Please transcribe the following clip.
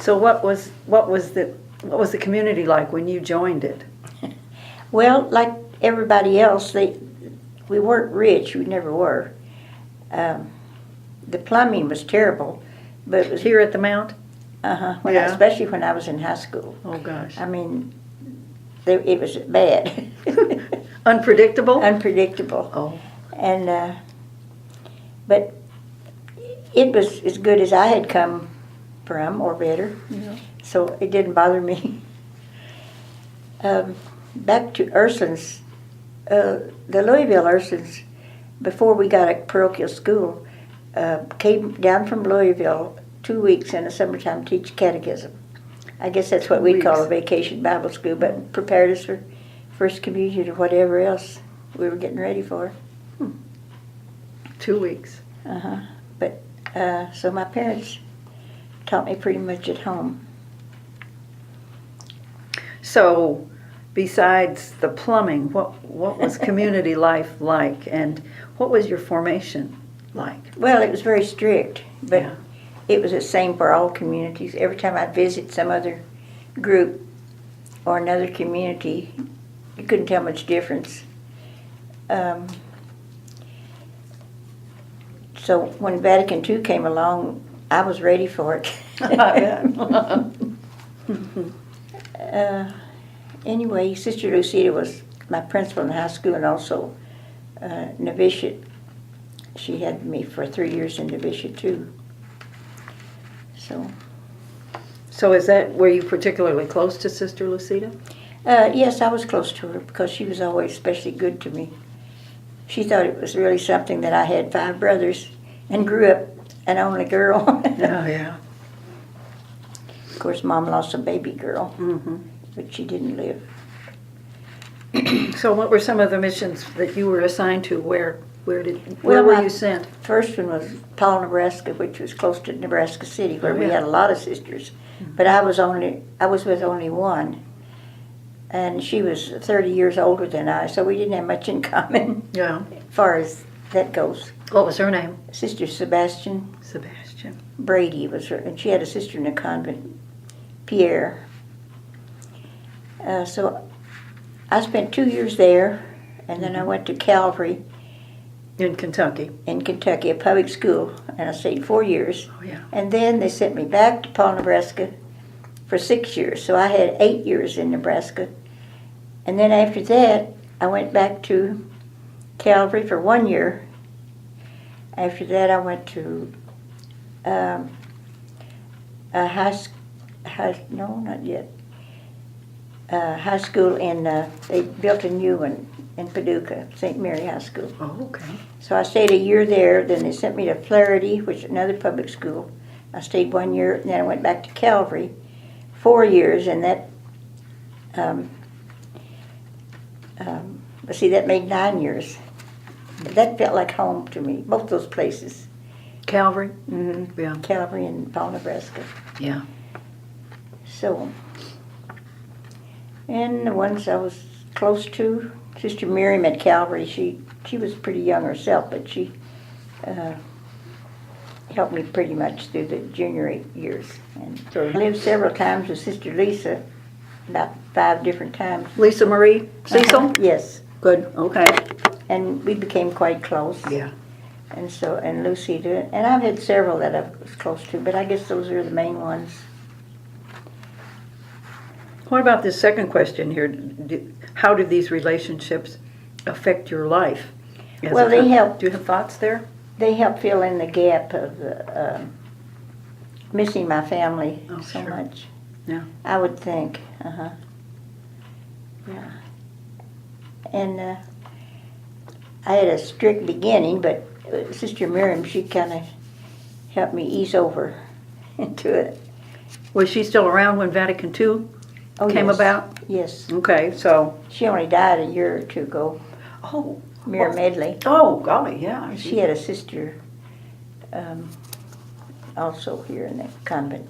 So what was the community like when you joined it? Well, like everybody else, we weren't rich. We never were. The plumbing was terrible, but it was Here at the Mount? Yeah. Especially when I was in high school. Oh gosh. I mean, it was bad. Unpredictable? Unpredictable. Oh. And but it was as good as I had come from, or better. Yeah. So it didn't bother me. Back to Ursuline's, the Louisville Ursulines, before we got a parochial school, came down from Louisville 2 weeks in the summertime to teach catechism. I guess that's what we call a vacation Bible school, but prepared us for First Communion or whatever else we were getting ready for. 2 weeks. But so my parents taught me pretty much at home. So, besides the plumbing, what was community life like, and what was your formation like? Well, it was very strict, but Yeah. it was the same for all communities. Every time I'd visit some other group or another community, you couldn't tell much difference. So when Vatican II came along, I was ready for it. Anyway, Sister Lucita was my principal in high school and also novitiate. She had me for 3 years in novitiate too. So were you particularly close to Sister Lucita? Yes, I was close to her because she was always especially good to me. She thought it was really something that I had 5 brothers and grew up an only girl. Oh, yeah. Of course, Mom lost a baby girl, but she didn't live. So what were some of the missions that you were assigned to? Where were you sent? First one was Paul, Nebraska, which was close to Nebraska City, where we yeah. had a lot of sisters. But I was with only one, and she was 30 years older than I, so we didn't have much in common. Yeah. As far as that goes. What was her name? Sister Sebastian Brady was her, and she had a sister in a convent, Pierre. So I spent 2 years there, and then I went to Calvary In Kentucky. in Kentucky, a public school, and I stayed 4 years. Oh, yeah. And then they sent me back to Paul, Nebraska for 6 years. So I had 8 years in Nebraska. And then after that, I went back to Calvary for 1 year. After that, I went to a high school they built a new one in Paducah, St. Mary High School. Oh, okay. So I stayed a year there, then they sent me to Flaherty, which is another public school. I stayed 1 year, and then I went back to Calvary 4 years, and that, that made 9 years. That felt like home to me, both those places. Calvary? Mm-hmm. Yeah. Calvary and Paul, Nebraska. Yeah. So, and the ones I was close to, Sister Marian at Calvary, she was pretty young herself, but she helped me pretty much through the junior years. And I lived several times with Sister Lisa, about 5 different times. Lisa Marie Cecil? Yes. Good. Okay. And we became quite close. Yeah. And Lucita, and I've had several that I was close to, but I guess those are the main ones. What about this second question here? How do these relationships affect your life? Well, they help. Do you have thoughts there? They help fill in the gap of missing my family so sure. much. Yeah. I would think. Yeah. And I had a strict beginning, but Sister Miriam, she kind of helped me ease over into it. Was she still around when Vatican II came about? Yes. Okay, so. She only died a year or 2 ago. Oh. Miriam Medley. Oh, golly, yeah. She had a sister also here in the convent.